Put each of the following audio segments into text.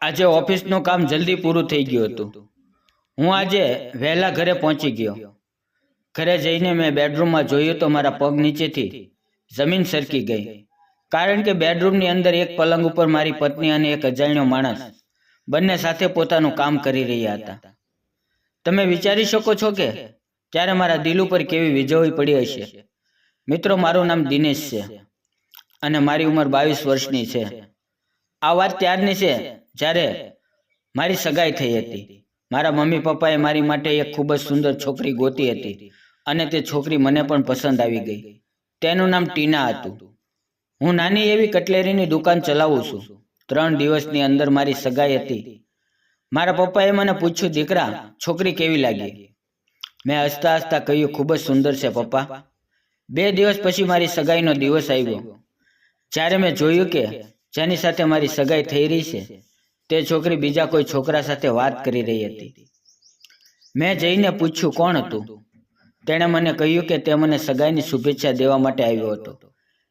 આજે ઓફિસનું કામ જલ્દી પૂરું થઈ ગયું હતું. હું આજે વહેલા ઘરે પહોંચી ગયો. ઘરે જઈને મેં બેડરૂમમાં જોયું તો મારા પગ નીચેથી જમીન સરકી ગઈ. કારણ કે બેડરૂમની અંદર એક પલંગ ઉપર મારી પત્ની અને એક અજાણ્યો માણસ બંને સાથે પોતાનું કામ કરી રહ્યા હતા. તમે વિચારી શકો છો કે ત્યારે મારા દિલ ઉપર કેવી વીજળી પડી હશે. મિત્રો, મારું નામ દિનેશ છે અને મારી ઉંમર 22 વર્ષની છે. આ વાત ત્યારની છે જ્યારે મારી સગાઈ થઈ હતી. મારા મમ્મી પપ્પાએ મારી માટે એક ખૂબ જ સુંદર છોકરી ગોતી હતી અને તે છોકરી મને પણ પસંદ આવી ગઈ. તેનું નામ ટીના હતું. હું નાની એવી કટલેરીની દુકાન ચલાવું છું. 3 દિવસની અંદર મારી સગાઈ હતી. મારા પપ્પાએ મને પૂછ્યું, દીકરા, છોકરી કેવી લાગી? મેં હસતા હસતા કહ્યું, ખૂબ જ સુંદર છે પપ્પા. 2 દિવસ પછી મારી સગાઈનો દિવસ આવ્યો. જ્યારે મેં જોયું કે જેની સાથે મારી સગાઈ થઈ રહી છે તે છોકરી બીજા કોઈ છોકરા સાથે વાત કરી રહી હતી. મેં જઈને પૂછ્યું, કોણ હતું? તેણે મને કહ્યું કે તે મને સગાઈની શુભેચ્છા દેવા માટે આવ્યો હતો.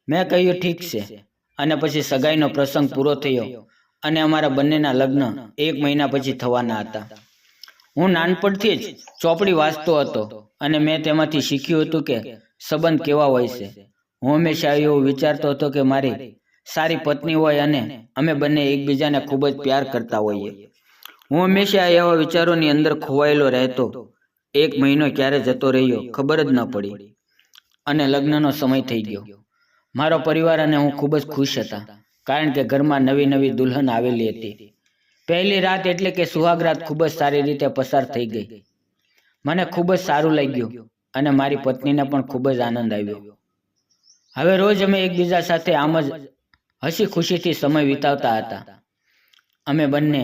મેં કહ્યું, ઠીક છે. અને પછી સગાઈનો પ્રસંગ પૂરો થયો અને અમારા બંનેના લગ્ન 1 મહિના પછી થવાના હતા. હું નાનપણથી જ ચોપડી વાંચતો હતો અને મેં તેમાંથી શીખ્યું હતું કે સંબંધ કેવા હોય છે. હું હંમેશા એવું વિચારતો હતો કે મારી સારી પત્ની હોય અને અમે બંને એકબીજાને ખૂબ જ પ્યાર કરતા હોઈએ. હું હંમેશા એવા વિચારોની અંદર ખોવાયેલો રહેતો. 1 મહિનો ક્યારે જતો રહ્યો ખબર જ ન પડી અને લગ્નનો સમય થઈ ગયો. મારો પરિવાર અને હું ખૂબ જ ખુશ હતા કારણ કે ઘરમાં નવી નવી દુલ્હન આવેલી હતી. પહેલી રાત એટલે કે સુહાગ રાત ખૂબ જ સારી રીતે પસાર થઈ ગઈ. મને ખૂબ જ સારું લાગ્યું અને મારી પત્નીને પણ ખૂબ જ આનંદ આવ્યો. હવે રોજ અમે એકબીજા સાથે આમ જ હસી ખુશીથી સમય વિતાવતા હતા. અમે બંને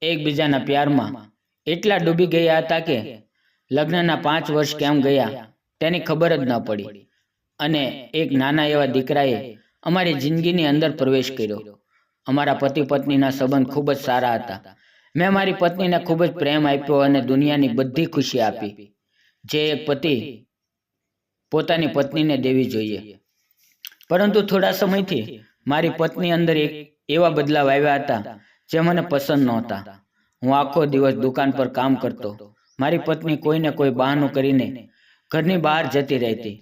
એકબીજાના પ્યારમાં એટલા ડૂબી ગયા હતા કે લગ્નના 5 વર્ષ કેમ ગયા તેની ખબર જ ન પડી અને એક નાના એવા દીકરાએ અમારી જિંદગીની અંદર પ્રવેશ કર્યો. અમારા પતિ પત્નીના સંબંધ ખૂબ જ સારા હતા. મેં મારી પત્નીને ખૂબ જ પ્રેમ આપ્યો અને દુનિયાની બધી ખુશી આપી જે એક પતિ પોતાની પત્નીને દેવી જોઈએ. પરંતુ થોડા સમયથી મારી પત્ની અંદર એક એવા બદલાવ આવ્યા હતા જે મને પસંદ નહોતા. હું આખો દિવસ દુકાન પર કામ કરતો. મારી પત્ની કોઈને કોઈ બહાનું કરીને ઘરની બહાર જતી રહેતી.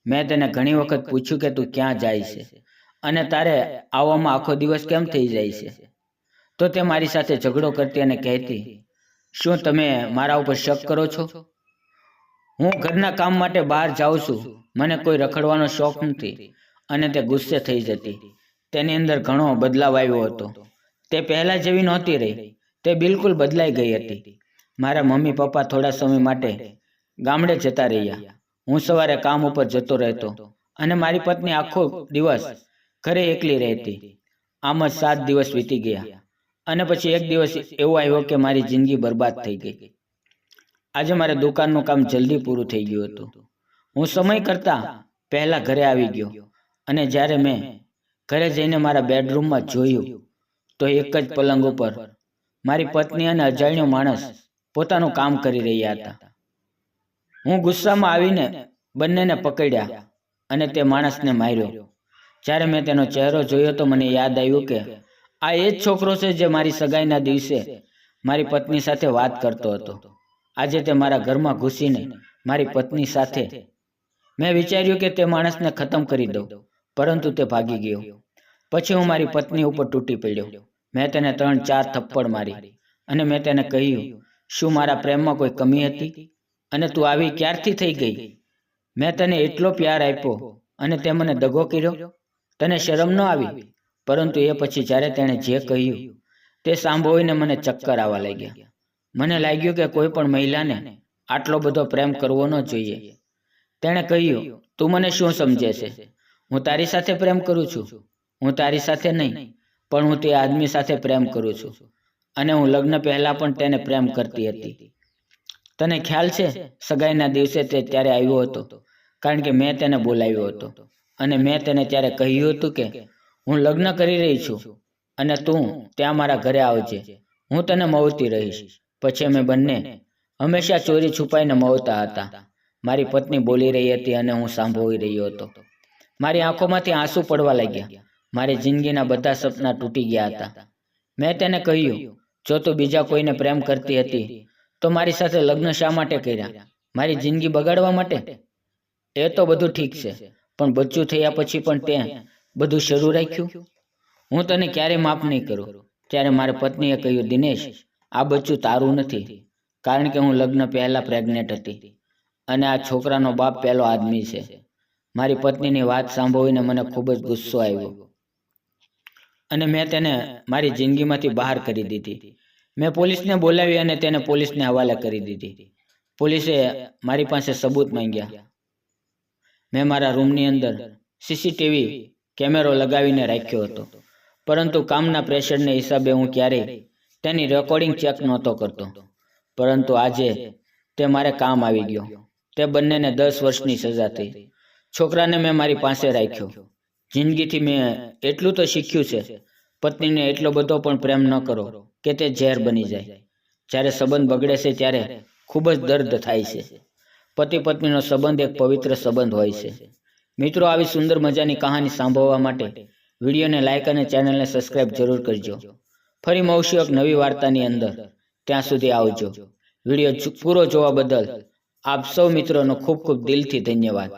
મેં તેને ઘણી વખત પૂછ્યું કે તું ક્યાં જાય છે અને તારે આવવામાં આખો દિવસ કેમ થઈ જાય છે? તો તે મારી સાથે ઝઘડો કરતી અને કહેતી, શું તમે મારા ઉપર શક કરો છો? હું ઘરના કામ માટે બહાર જાઉં છું. મને કોઈ રખડવાનો શોખ નથી અને તે ગુસ્સે થઈ જતી. તેની અંદર ઘણો બદલાવ આવ્યો હતો. તે પહેલા જેવી નહોતી રહી. તે બિલકુલ બદલાઈ ગઈ હતી. મારા મમ્મી પપ્પા થોડા સમય માટે ગામડે જતા રહ્યા. હું સવારે કામ ઉપર જતો રહેતો અને મારી પત્ની આખો દિવસ ઘરે એકલી રહેતી. આમ જ 7 દિવસ વીતી ગયા અને પછી એક દિવસ એવો આવ્યો કે મારી જિંદગી બરબાદ થઈ ગઈ. આજે મારે દુકાનનું કામ જલ્દી પૂરું થઈ ગયું હતું. હું સમય કરતાં પહેલા ઘરે આવી ગયો અને જ્યારે મેં ઘરે જઈને મારા બેડરૂમમાં જોયું તો એક જ પલંગ ઉપર મારી પત્ની અને અજાણ્યો માણસ પોતાનું કામ કરી રહ્યા હતા. હું ગુસ્સામાં આવીને બંનેને પકડ્યા અને તે માણસને માર્યો. જ્યારે મેં તેનો ચહેરો જોયો તો મને યાદ આવ્યું કે આ એ જ છોકરો છે જે મારી સગાઈના દિવસે મારી પત્ની સાથે વાત કરતો હતો. આજે તે મારા ઘરમાં ઘૂસીને મારી પત્ની સાથે. મેં વિચાર્યું કે તે માણસને ખતમ કરી દઉં, પરંતુ તે ભાગી ગયો. પછી હું મારી પત્ની ઉપર તૂટી પડ્યો. મેં તેને 3-4 થપ્પડ મારી અને મેં તેને કહ્યું, શું મારા પ્રેમમાં કોઈ કમી હતી અને તું આવી ક્યારથી થઈ ગઈ? મેં તને એટલો પ્યાર આપ્યો અને તે મને દગો કર્યો. તને શરમ ન આવી? પરંતુ એ પછી જ્યારે તેણે જે કહ્યું તે સાંભળીને મને ચક્કર આવવા લાગ્યા. મને લાગ્યું કે કોઈ પણ મહિલાને આટલો બધો પ્રેમ કરવો ન જોઈએ. તેણે કહ્યું, તું મને શું સમજે છે? હું તારી સાથે પ્રેમ કરું છું. હું તારી સાથે નહીં, પણ હું તે આદમી સાથે પ્રેમ કરું છું અને હું લગ્ન પહેલા પણ તેને પ્રેમ કરતી હતી. તને ખ્યાલ છે, સગાઈના દિવસે તે ત્યારે આવ્યો હતો કારણ કે મેં તેને બોલાવ્યો હતો અને મેં તેને ત્યારે કહ્યું હતું કે હું લગ્ન કરી રહી છું અને તું ત્યાં મારા ઘરે આવજે. હું તને મળતી રહીશ. પછી અમે બંને હંમેશા ચોરી છુપાઈને મળતા હતા. મારી પત્ની બોલી રહી હતી અને હું સાંભળી રહ્યો હતો. મારી આંખોમાંથી આંસુ પડવા લાગ્યા. મારી જિંદગીના બધા સપના તૂટી ગયા હતા. મેં તેને કહ્યું, જો તું બીજા કોઈને પ્રેમ કરતી હતી તો મારી સાથે લગ્ન શા માટે કર્યા? મારી જિંદગી બગાડવા માટે? એ તો બધું ઠીક છે, પણ બચ્ચું થયા પછી પણ તે બધું શરૂ રાખ્યું? હું તને ક્યારેય માફ નહીં કરું. ત્યારે મારી પત્નીએ કહ્યું, દિનેશ, આ બચ્ચું તારું નથી, કારણ કે હું લગ્ન પહેલા પ્રેગ્નેન્ટ હતી અને આ છોકરાનો બાપ પહેલો આદમી છે. મારી પત્નીની વાત સાંભળીને મને ખૂબ જ ગુસ્સો આવ્યો અને મેં તેને મારી જિંદગીમાંથી બહાર કરી દીધી. મેં પોલીસને બોલાવી અને તેને પોલીસને હવાલે કરી દીધી. પોલીસે મારી પાસે સબૂત માંગ્યા. મેં મારા રૂમની અંદર સીસીટીવી કેમેરો લગાવીને રાખ્યો હતો, પરંતુ કામના પ્રેશરને હિસાબે હું ક્યારેય તેની રેકોર્ડિંગ ચેક નહોતો કરતો. પરંતુ આજે તે મારે કામ આવી ગયો. તે બંનેને 10 વર્ષની સજા થઈ. છોકરાને મેં મારી પાસે રાખ્યો. જિંદગીથી મેં એટલું તો શીખ્યું છે, પત્નીને એટલો બધો પણ પ્રેમ ન કરો કે તે ઝેર બની જાય. જ્યારે સંબંધ બગડે છે ત્યારે ખૂબ જ દર્દ થાય છે. પતિ પત્નીનો સંબંધ એક પવિત્ર સંબંધ હોય છે. મિત્રો, આવી સુંદર મજાની કહાની સાંભળવા માટે વિડીયોને લાઇક અને ચેનલને સબસ્ક્રાઇબ જરૂર કરજો. ફરી મળશું એક નવી વાર્તાની અંદર. ત્યાં સુધી આવજો. વિડીયો પૂરો જોવા બદલ આપ સૌ મિત્રોનો ખૂબ ખૂબ દિલથી ધન્યવાદ.